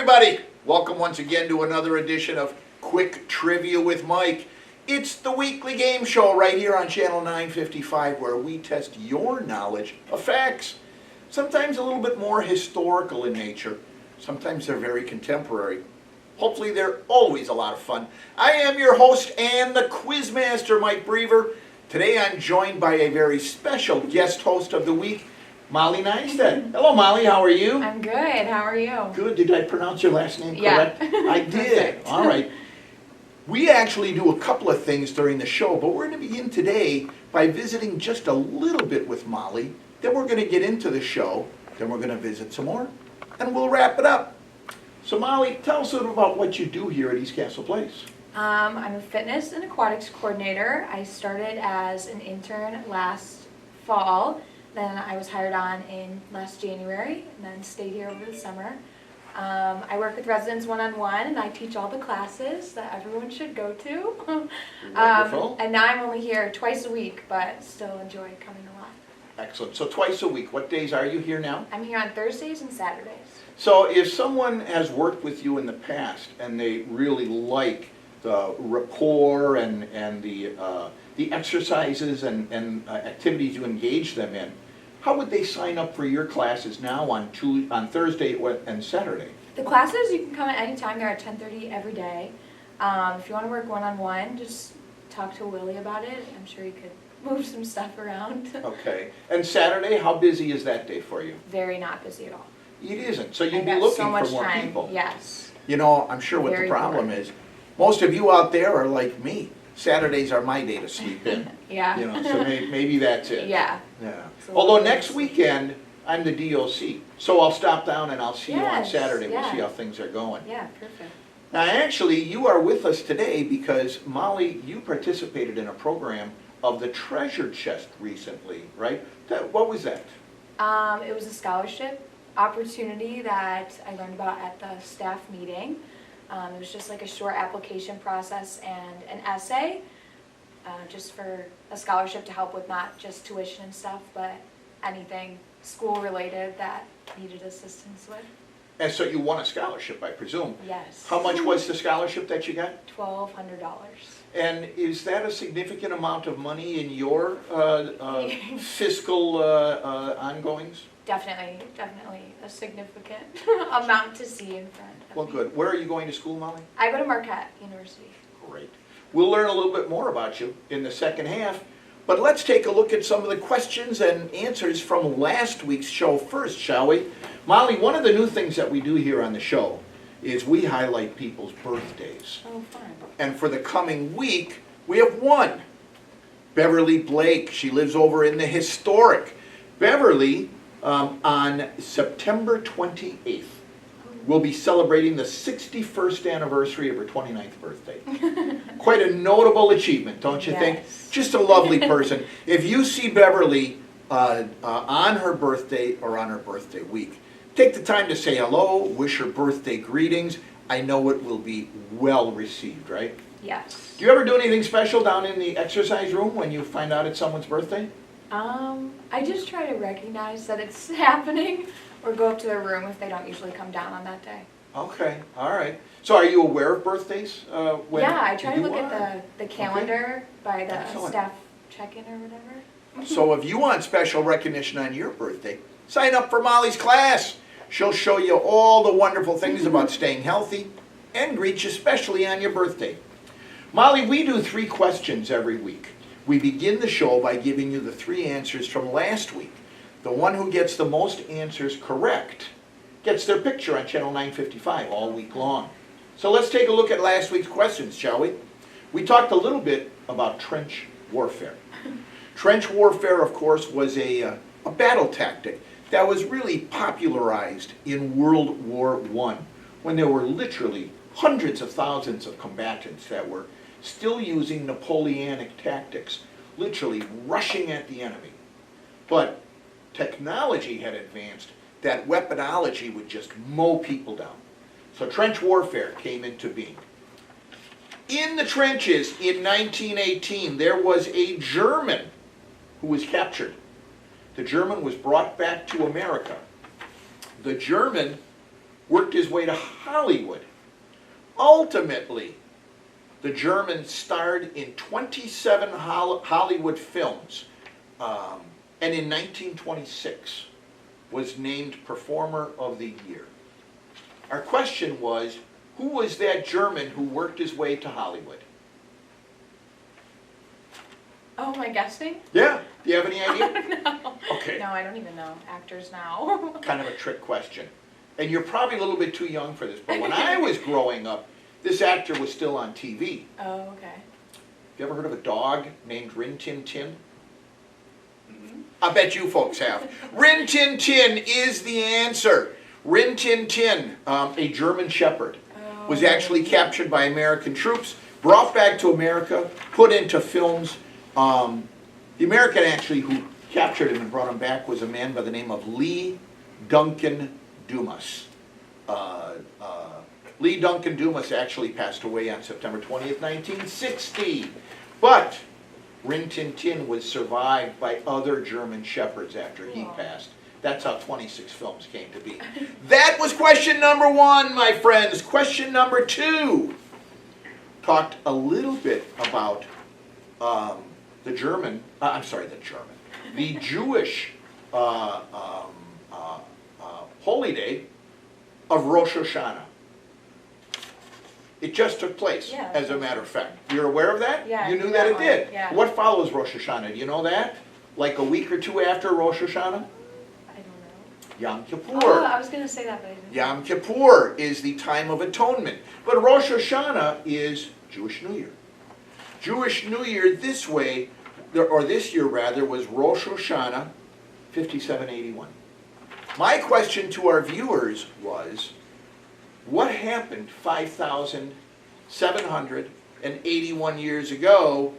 everybody. Welcome once again to another edition of Quick Trivia with Mike. It's the weekly game show right here on Channel 955 where we test your knowledge of facts. Sometimes a little bit more historical in nature. Sometimes they're very contemporary. Hopefully they're always a lot of fun. I am your host and the Quizmaster, Mike Brever. Today I'm joined by a very special guest host of the week, Molly Nystedt. Hello, Molly. How are you? I'm good. How are you? Good. Did I pronounce your last name correct? Yeah. I did. Perfect. All right. We actually do a couple of things during the show, but we're going to begin today by visiting just a little bit with Molly. Then we're going to get into the show. Then we're going to visit some more, and we'll wrap it up. So, Molly, tell us a little about what you do here at East Castle Place. I'm a fitness and aquatics coordinator. I started as an intern last fall. Then I was hired on in last January and then stayed here over the summer. I work with residents one-on-one and I teach all the classes that everyone should go to. Wonderful. And now I'm only here twice a week, but still enjoy coming a lot. Excellent. So twice a week. What days are you here now? I'm here on Thursdays and Saturdays. So if someone has worked with you in the past and they really like the rapport and the exercises and activities you engage them in, how would they sign up for your classes now on Thursday and Saturday? The classes, you can come at any time. They're at 10:30 every day. If you want to work one-on-one, just talk to Willie about it. I'm sure you could move some stuff around. Okay. And Saturday, how busy is that day for you? Very not busy at all. It isn't. So you'd I be got looking so much for more time. people. Yes. You know, I'm sure what Very the problem bored. is, most of you out there are like me. Saturdays are my day to sleep in. Yeah. You know, so maybe that's it. Yeah. Yeah. It's a Although little next busy. weekend, I'm the DOC. So I'll stop down and I'll see you on Yes, Saturday. We'll yeah. see how things are going. Yeah, perfect. Now, actually, you are with us today because, Molly, you participated in a program of the Treasure Chest recently, right? What was that? It was a scholarship opportunity that I learned about at the staff meeting. It was just like a short application process and an essay, just for a scholarship to help with not just tuition and stuff, but anything school-related that needed assistance with. And so you won a scholarship, I presume. Yes. How much was the scholarship that you got? $1,200. And is that a significant amount of money in your fiscal ongoings? Definitely a significant amount to see in front of Well, me. good. Where are you going to school, Molly? I go to Marquette University. Great. We'll learn a little bit more about you in the second half, but let's take a look at some of the questions and answers from last week's show first, shall we? Molly, one of the new things that we do here on the show is we highlight people's birthdays. Oh, fun. And for the coming week, we have one. Beverly Blake. She lives over in the historic. Beverly, on September 28th, will be celebrating the 61st anniversary of her 29th birthday. Quite a notable achievement, don't you think? Yes. Just a lovely person. If you see Beverly on her birthday or on her birthday week, take the time to say hello, wish her birthday greetings. I know it will be well received, right? Yes. Do you ever do anything special down in the exercise room when you find out it's someone's birthday? I just try to recognize that it's happening or go up to their room if they don't usually come down on that day. Okay, all right. So are you aware of birthdays? Yeah, I try to you look are? at the calendar by the Excellent. staff check-in or whatever. So if you want special recognition on your birthday, sign up for Molly's class. She'll show you all the wonderful things about staying healthy and greet you especially on your birthday. Molly, we do 3 questions every week. We begin the show by giving you the 3 answers from last week. The one who gets the most answers correct gets their picture on Channel 955 all week long. So let's take a look at last week's questions, shall we? We talked a little bit about trench warfare. Trench warfare, of course, was a battle tactic that was really popularized in World War I, when there were literally hundreds of thousands of combatants that were still using Napoleonic tactics, literally rushing at the enemy. But technology had advanced that weaponology would just mow people down. So trench warfare came into being. In the trenches in 1918, there was a German who was captured. The German was brought back to America. The German worked his way to Hollywood. Ultimately, the German starred in 27 Hollywood films, and in 1926 was named Performer of the Year. Our question was, who was that German who worked his way to Hollywood? Oh, am I guessing? Yeah. Do you have any idea? No. Okay. No, I don't even know actors now. Kind of a trick question. And you're probably a little bit too young for this, but when I was growing up, this actor was still on TV. Oh, okay. Have you ever heard of a dog named Rin Tin Tin? I bet you folks have. Rin Tin Tin is the answer. Rin Tin Tin, a German Shepherd, was actually captured by American troops, brought back to America, put into films. The American actually who captured him and brought him back was a man by the name of Lee Duncan Dumas. Lee Duncan Dumas actually passed away on September 20th, 1960. But Rin Tin Tin was survived by other German shepherds after he passed. That's how 26 films came to be. That was question number 1, my friends. Question number 2 talked a little bit about the Jewish holy day of Rosh Hashanah. It just took place, Yeah, as a matter of fact. You're aware of that? Yeah, You I knew knew that that it one, did? yeah. What follows Rosh Hashanah? Do you know that? Like a week or two after Rosh Hashanah? I don't know. Yom Kippur. Oh, I was gonna say that, but I didn't. Yom Kippur is the time of atonement. But Rosh Hashanah is Jewish New Year. Jewish New Year this year rather, was Rosh Hashanah 5781. My question to our viewers was, what happened 5,781 years ago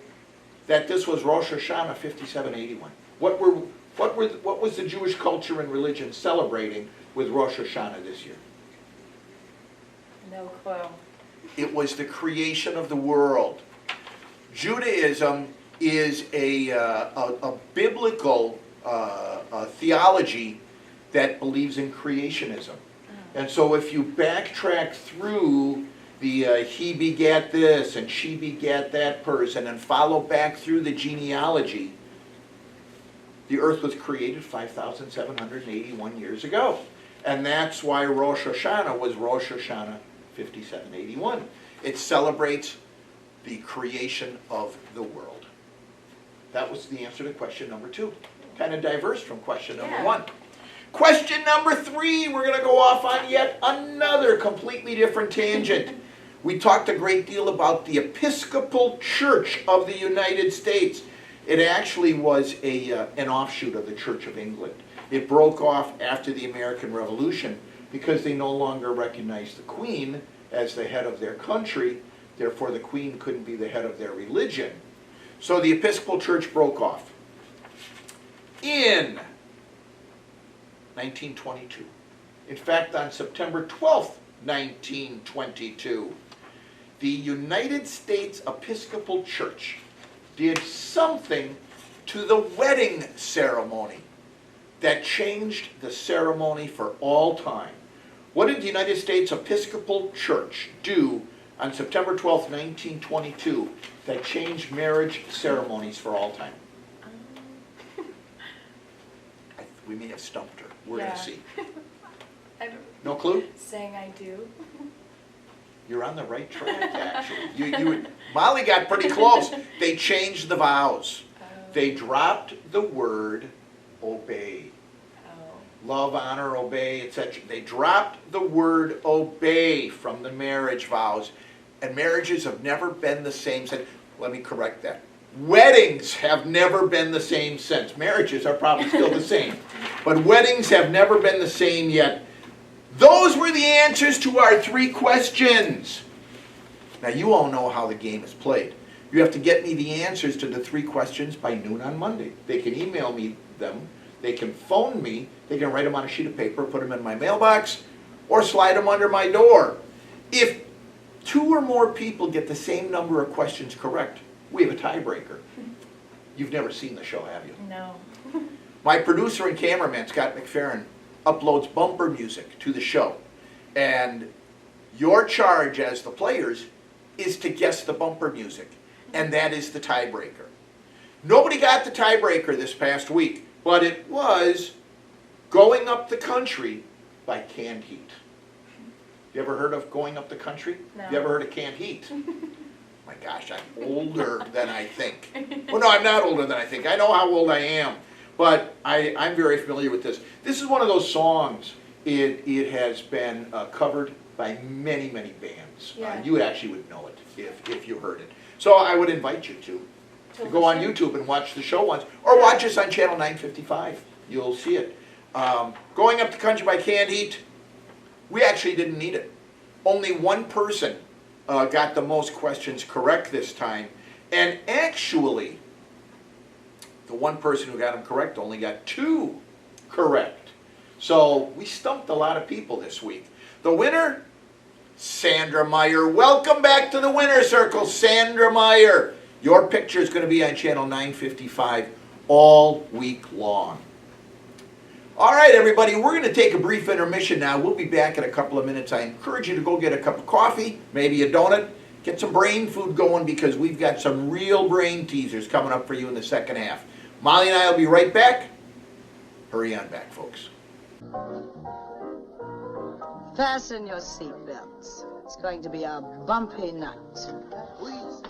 that this was Rosh Hashanah 5781? What was the Jewish culture and religion celebrating with Rosh Hashanah this year? No clue. It was the creation of the world. Judaism is a biblical theology that believes in creationism. And so if you backtrack through the he begat this and she begat that person and follow back through the genealogy, the earth was created 5,781 years ago. And that's why Rosh Hashanah was Rosh Hashanah 5781. It celebrates the creation of the world. That was the answer to question number 2. Kind of diverse from question number 1. Question number 3, we're going to go off on yet another completely different tangent. We talked a great deal about the Episcopal Church of the United States. It actually was an offshoot of the Church of England. It broke off after the American Revolution because they no longer recognized the Queen as the head of their country. Therefore, the Queen couldn't be the head of their religion. So the Episcopal Church broke off. In 1922. In fact, on September 12th, 1922, the United States Episcopal Church did something to the wedding ceremony that changed the ceremony for all time. What did the United States Episcopal Church do on September 12th, 1922 that changed marriage ceremonies for all time? We may have stumped her. We're going to see. I don't, No clue? saying I do. You're on the right track, actually. Molly got pretty close. They changed the vows. They dropped the word obey. Love, honor, obey, etc. They dropped the word obey from the marriage vows. And marriages have never been the same since. Let me correct that. Weddings have never been the same since. Marriages are probably still the same. But weddings have never been the same yet. Those were the answers to our 3 questions. Now you all know how the game is played. You have to get me the answers to the 3 questions by noon on Monday. They can email me them. They can phone me. They can write them on a sheet of paper, put them in my mailbox, or slide them under my door. If 2 or more people get the same number of questions correct, we have a tiebreaker. You've never seen the show, have you? No. My producer and cameraman, Scott McFerrin, uploads bumper music to the show. And your charge as the players is to guess the bumper music, and that is the tiebreaker. Nobody got the tiebreaker this past week, but it was Going Up the Country by Canned Heat. You ever heard of Going Up the Country? No. You ever heard of Canned Heat? My gosh, I'm older than I think. Well, no, I'm not older than I think. I know how old I am, but I'm very familiar with this. This is one of those songs, it has been covered by many, many bands. Yeah. You actually would know it if you heard it. So I would invite you to go on listen. YouTube and watch the show once, or watch us on channel 955. You'll see it. Going Up the Country by Canned Heat, we actually didn't need it. Only one person got the most questions correct this time, and actually, the one person who got them correct only got 2 correct. So we stumped a lot of people this week. The winner, Sandra Meyer. Welcome back to the winner's circle, Sandra Meyer. Your picture is going to be on channel 955 all week long. All right, everybody, we're going to take a brief intermission now. We'll be back in a couple of minutes. I encourage you to go get a cup of coffee, maybe a donut, get some brain food going, because we've got some real brain teasers coming up for you in the second half. Molly and I will be right back. Hurry on back, folks. Fasten your seatbelts. It's going to be a bumpy night. Please.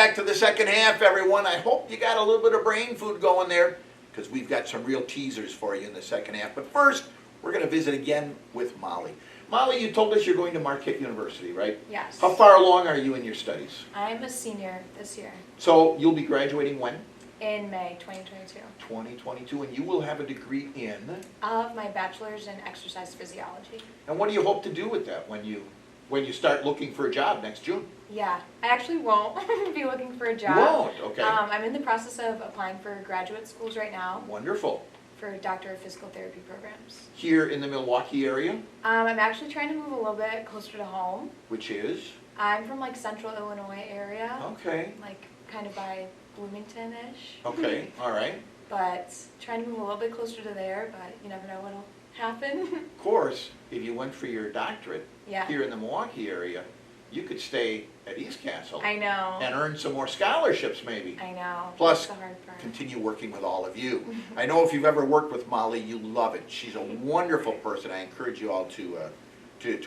back to the second half, everyone. I hope you got a little bit of brain food going there, because we've got some real teasers for you in the second half. But first, we're going to visit again with Molly. Molly, you told us you're going to Marquette University, right? Yes. How far along are you in your studies? I'm a senior this year So you'll be graduating when? in May 2022 2022, and you will have a degree in. of my bachelor's in exercise physiology. And what do you hope to do with that when you start looking for a job next June? Yeah, I actually won't be looking for a job. You won't, okay. I'm in the process of applying for graduate schools right now Wonderful. for Doctor of Physical Therapy programs. Here in the Milwaukee area, I'm actually trying to move a little bit closer to home. which is? I'm from like central Illinois area, Okay, like kind of by Bloomington-ish. okay, all right. But trying to move a little bit closer to there, but you never know what'll happen. Of course, if you went for your doctorate Yeah. here in the Milwaukee area, you could stay at East Castle I know. and earn some more scholarships maybe. I know. Plus, That's the hard part. Continue working with all of you. I know if you've ever worked with Molly, you love it. She's a wonderful person. I encourage you all to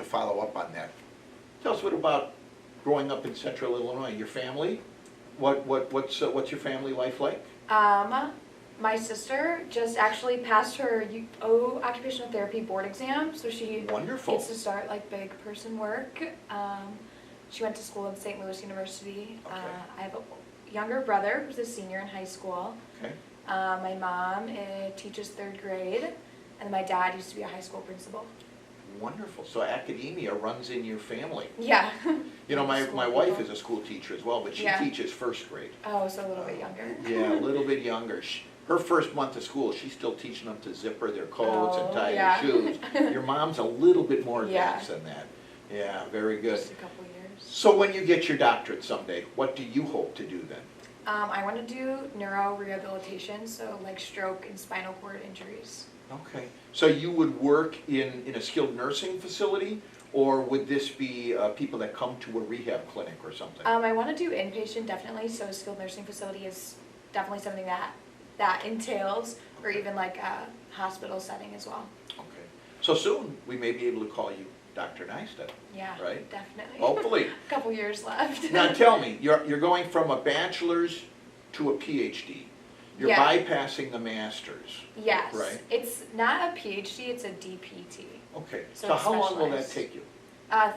follow up on that. Tell us what about growing up in central Illinois. Your family? What's your family life like? My sister just actually passed her occupational therapy board exam, so she Wonderful. gets to start like big person work. She went to school at St. Louis University. Okay. I have a younger brother who's a senior in high school. Okay. My mom teaches third grade, and my dad used to be a high school principal. Wonderful. So academia runs in your family. Yeah. You know, my School wife people. is a school teacher as well, but she Yeah. teaches first grade. Oh, so a little bit younger. Yeah, a little bit younger. Her first month of school, she's still teaching them to zipper their coats and Oh, tie yeah. their shoes. Your mom's a little bit more Yeah. advanced than that. Yeah, very good. Just a couple years. So when you get your doctorate someday, what do you hope to do then? I want to do neuro rehabilitation, so like stroke and spinal cord injuries. Okay. So you would work in a skilled nursing facility, or would this be people that come to a rehab clinic or something? I want to do inpatient definitely, so a skilled nursing facility is definitely something that entails, or even like a hospital setting as well. Okay. So soon, we may be able to call you Dr. Neistat. Yeah, Right. definitely. Hopefully. A couple years left. Now tell me, you're going from a bachelor's to a PhD. You're Yeah. bypassing the master's. Yes. Right. It's not a PhD, it's a DPT. Okay. So So it's how long will that specialized. take you?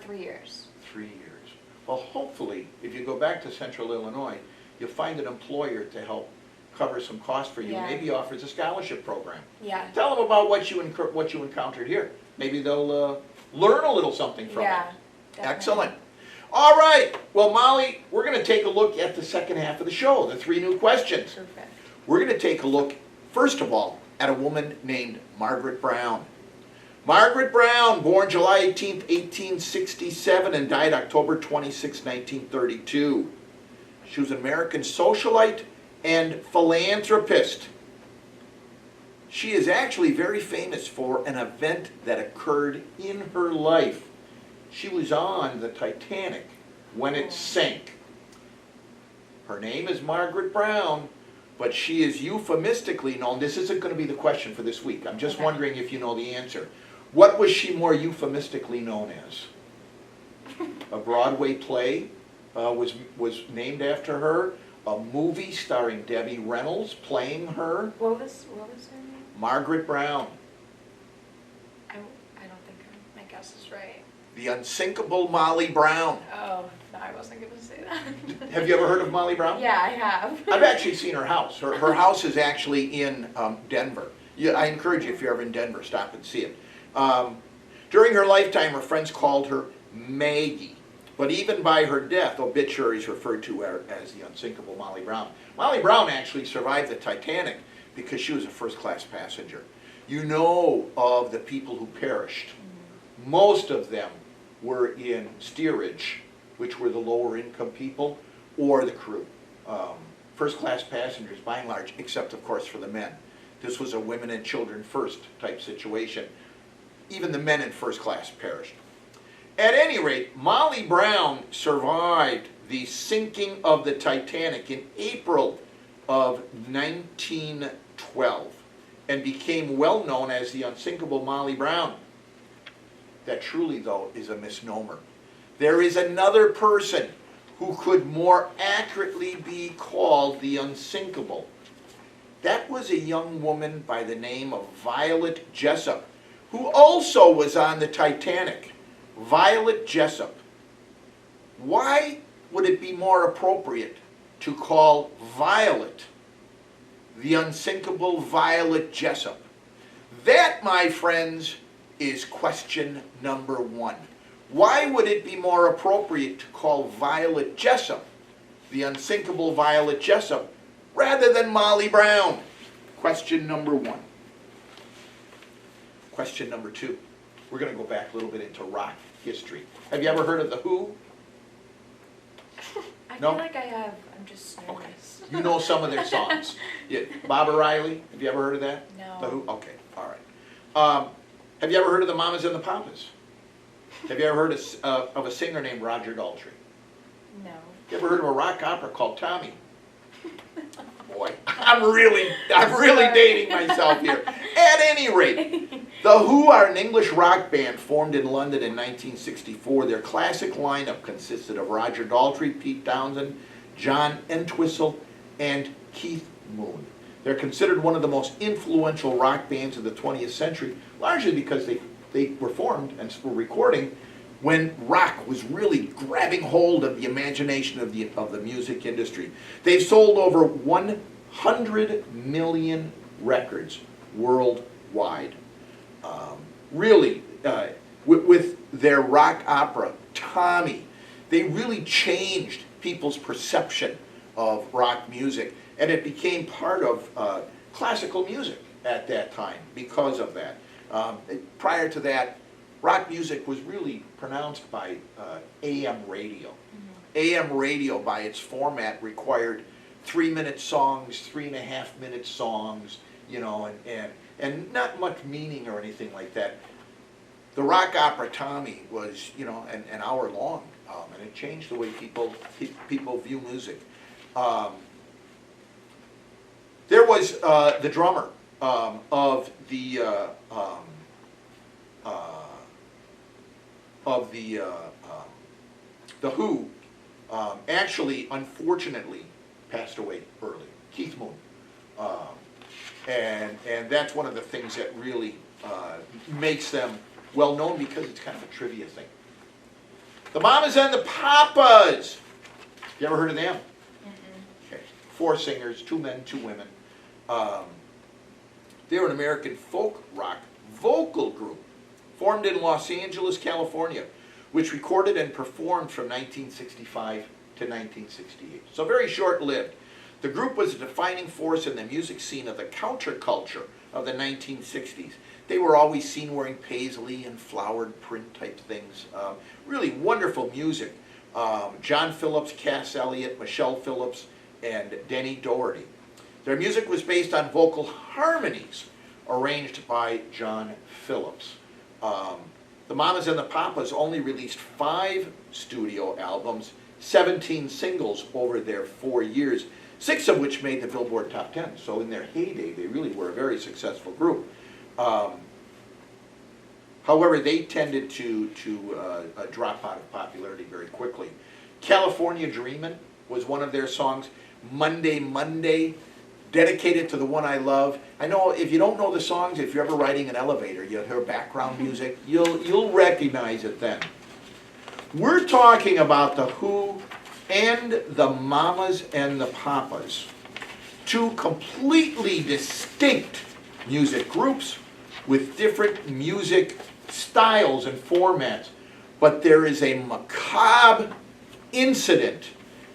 3 years. 3 years. Well, hopefully, if you go back to Central Illinois, you'll find an employer to help cover some costs for you. Yeah. Maybe offers a scholarship program. Yeah. Tell them about what you encountered here. Maybe they'll learn a little something from Yeah. it. Definitely. Excellent. All right. Well, Molly, we're going to take a look at the second half of the show, the 3 new questions. Perfect. We're going to take a look, first of all, at a woman named Margaret Brown. Margaret Brown, born July 18, 1867, and died October 26, 1932. She was an American socialite and philanthropist. She is actually very famous for an event that occurred in her life. She was on the Titanic when it sank. Her name is Margaret Brown, but she is euphemistically known. This isn't going to be the question for this week. I'm just Okay. wondering if you know the answer. What was she more euphemistically known as? A Broadway play was named after her. A movie starring Debbie Reynolds playing her. What was her name? Margaret Brown. I don't think my guess is right. The unsinkable Molly Brown. Oh, no, I wasn't going to say that. Have you ever heard of Molly Brown? Yeah, I have. I've actually seen her house. Her house is actually in Denver. Yeah, I encourage you, if you're ever in Denver, stop and see it. During her lifetime, her friends called her Maggie. But even by her death, obituaries referred to her as the unsinkable Molly Brown. Molly Brown actually survived the Titanic because she was a first-class passenger. You know of the people who perished. Most of them were in steerage, which were the lower income people, or the crew. First-class passengers, by and large, except, of course, for the men. This was a women and children first type situation. Even the men in first class perished. At any rate, Molly Brown survived the sinking of the Titanic in April of 1912 and became well known as the unsinkable Molly Brown. That truly, though, is a misnomer. There is another person who could more accurately be called the unsinkable. That was a young woman by the name of Violet Jessup, who also was on the Titanic. Violet Jessup. Why would it be more appropriate to call Violet the unsinkable Violet Jessup? That, my friends, is question number one. Why would it be more appropriate to call Violet Jessup the unsinkable Violet Jessup rather than Molly Brown? Question number one. Question number two. We're going to go back a little bit into rock history. Have you ever heard of The Who? I No? feel like I have. I'm just nervous. You know some of their songs. Yeah. Bob O'Reilly, have you ever heard of that? No. The Who? Okay, all right. Have you ever heard of the Mamas and the Papas? Have you ever heard of a singer named Roger Daltrey? No. You ever heard of a rock opera called Tommy? Boy, I'm really dating myself here. At any rate, The Who are an English rock band formed in London in 1964. Their classic lineup consisted of Roger Daltrey, Pete Townsend, John Entwistle, and Keith Moon. They're considered one of the most influential rock bands of the 20th century, largely because they were formed and were recording when rock was really grabbing hold of the imagination of the music industry. They've sold over 100 million records worldwide. Really, with their rock opera, Tommy, they really changed people's perception of rock music, and it became part of classical music at that time because of that. Prior to that, rock music was really pronounced by AM radio. AM radio, by its format, required 3-minute songs, 3.5-minute songs, you know, and not much meaning or anything like that. The rock opera Tommy was, you know, an hour long, and it changed the way people view music. There was the drummer of the Who, actually, unfortunately, passed away early. Keith Moon, and that's one of the things that really makes them well known, because it's kind of a trivia thing. The Mamas and the Papas. You ever heard of them? Okay. 4 singers, 2 men, 2 women. They're an American folk rock vocal group formed in Los Angeles, California, which recorded and performed from 1965 to 1968. So very short-lived. The group was a defining force in the music scene of the counterculture of the 1960s. They were always seen wearing paisley and flowered print type things. Really wonderful music. John Phillips, Cass Elliot, Michelle Phillips, and Denny Doherty. Their music was based on vocal harmonies arranged by John Phillips. The Mamas and the Papas only released 5 studio albums, 17 singles over their 4 years, 6 of which made the Billboard Top 10. So in their heyday, they really were a very successful group. However, they tended to drop out of popularity very quickly. California Dreamin' was one of their songs. Monday, Monday, dedicated to the one I love. I know if you don't know the songs, if you're ever riding an elevator, you'll hear background music, you'll recognize it then. We're talking about the Who and the Mamas and the Papas, 2 completely distinct music groups with different music styles and formats. But there is a macabre incident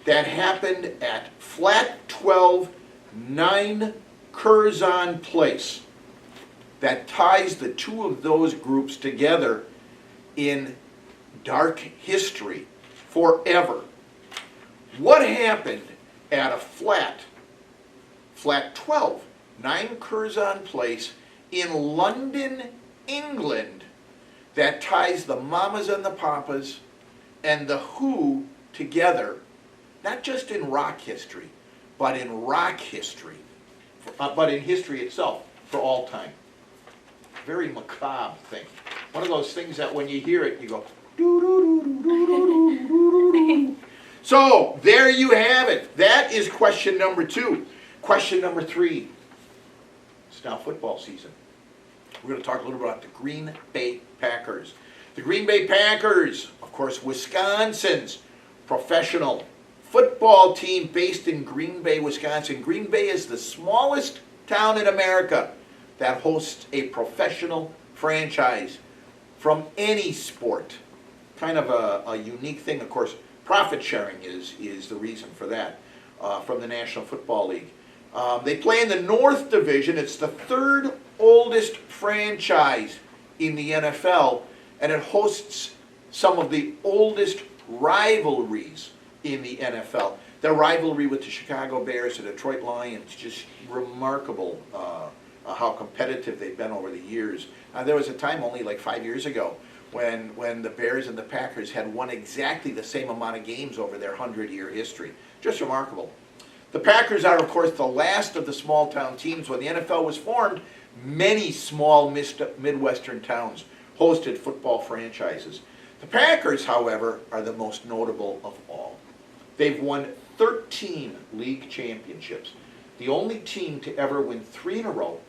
that happened at Flat 12, 9 Curzon Place that ties the 2 of those groups together in dark history forever. What happened at a flat 12, 9 Curzon Place in London, England, that ties the Mamas and the Papas and the Who together, not just in rock history, but in rock history, but in history itself for all time. Very macabre thing. One of those things that when you hear it, you go, doo doo doo doo doo doo doo doo. So, there you have it. That is question number 2. Question number 3. It's now football season. We're going to talk a little bit about the Green Bay Packers. The Green Bay Packers, of course, Wisconsin's professional football team based in Green Bay, Wisconsin. Green Bay is the smallest town in America that hosts a professional franchise from any sport. Kind of a unique thing, of course. Profit sharing is the reason for that from the National Football League. They play in the North Division. It's the 3rd oldest franchise in the NFL, and it hosts some of the oldest rivalries in the NFL. Their rivalry with the Chicago Bears, the Detroit Lions, just remarkable how competitive they've been over the years. There was a time only like 5 years ago when the Bears and the Packers had won exactly the same amount of games over their 100-year history. Just remarkable. The Packers are, of course, the last of the small-town teams. When the NFL was formed, many small Midwestern towns hosted football franchises. The Packers, however, are the most notable of all. They've won 13 league championships. The only team to ever win 3 in a row,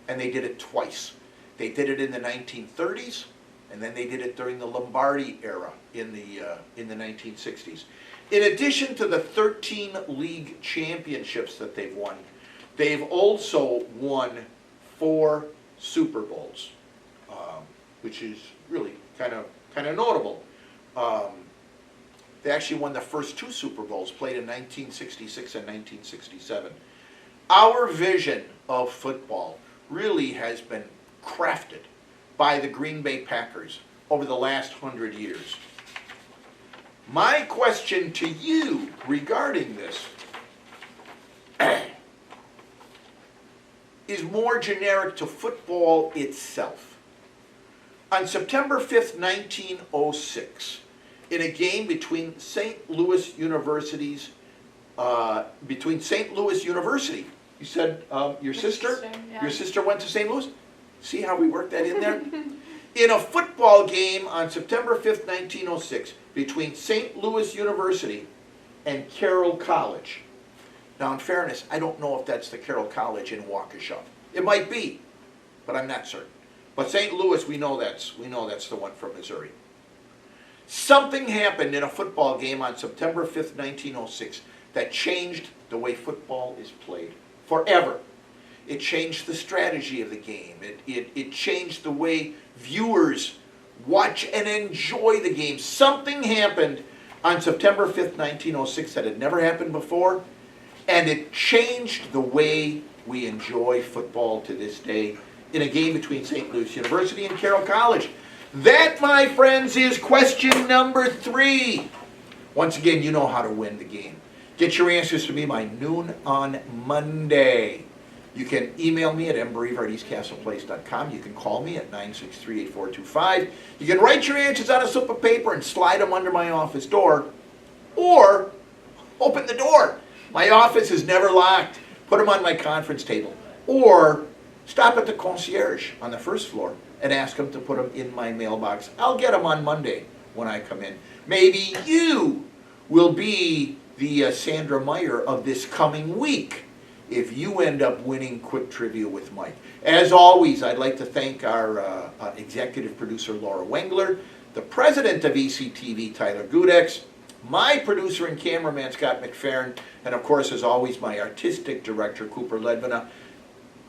and they did it twice. They did it in the 1930s, and then they did it during the Lombardi era in the 1960s. In addition to the 13 league championships that they've won, they've also won 4 Super Bowls, which is really kind of notable. They actually won the first 2 Super Bowls, played in 1966 and 1967. Our vision of football really has been crafted by the Green Bay Packers over the last 100 years. My question to you regarding this is more generic to football itself. On September 5th, 1906, in a game between St. Louis University, you said your sister went to St. Louis? See how we worked that in there? In a football game on September 5th, 1906, between St. Louis University and Carroll College. Now, in fairness, I don't know if that's the Carroll College in Waukesha. It might be, but I'm not certain. But St. Louis, we know that's the one from Missouri. Something happened in a football game on September 5th, 1906 that changed the way football is played forever. It changed the strategy of the game. It changed the way viewers watch and enjoy the game. Something happened on September 5th, 1906 that had never happened before, and it changed the way we enjoy football to this day in a game between St. Louis University and Carroll College. That, my friends, is question number 3. Once again, you know how to win the game. Get your answers to me by noon on Monday. You can email me at mbereaver@eastcastleplace.com. You can call me at 963-8425. You can write your answers on a slip of paper and slide them under my office door. Or open the door. My office is never locked. Put them on my conference table. Or stop at the concierge on the first floor and ask them to put them in my mailbox. I'll get them on Monday when I come in. Maybe you will be the Sandra Meyer of this coming week if you end up winning Quick Trivia with Mike. As always, I'd like to thank our executive producer, Laura Wengler, the president of ECTV, Tyler Gudex, my producer and cameraman, Scott McFerrin, and of course, as always, my artistic director, Cooper Ledvina.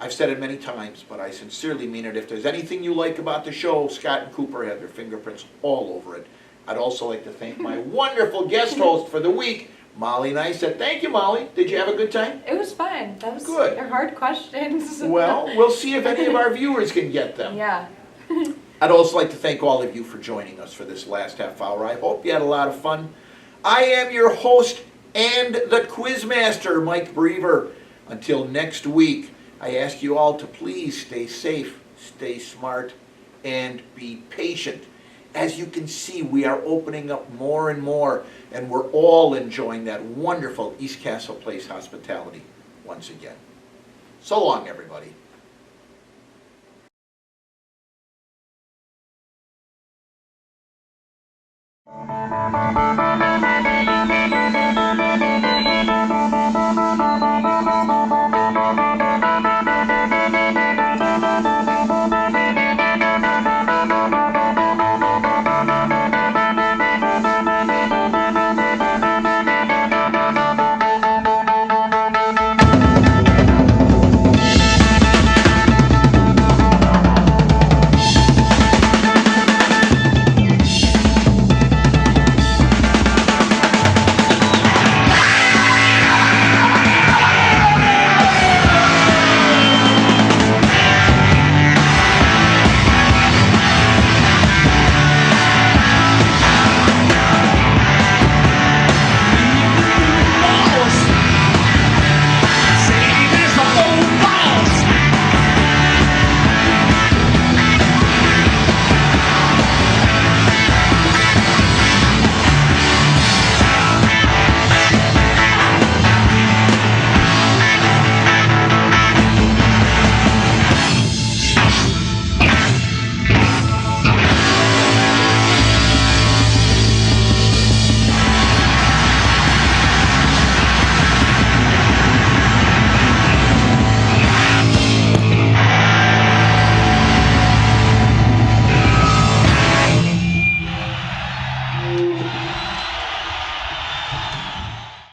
I've said it many times, but I sincerely mean it. If there's anything you like about the show, Scott and Cooper have their fingerprints all over it. I'd also like to thank my wonderful guest host for the week, Molly Neistat. Thank you, Molly. Did you have a good time? It was fun. That was good. They're hard questions. Well, we'll see if any of our viewers can get them. Yeah. I'd also like to thank all of you for joining us for this last half hour. I hope you had a lot of fun. I am your host and the Quizmaster, Mike Brever. Until next week, I ask you all to please stay safe, stay smart, and be patient. As you can see, we are opening up more and more, and we're all enjoying that wonderful East Castle Place hospitality once again. So long, everybody. Bye.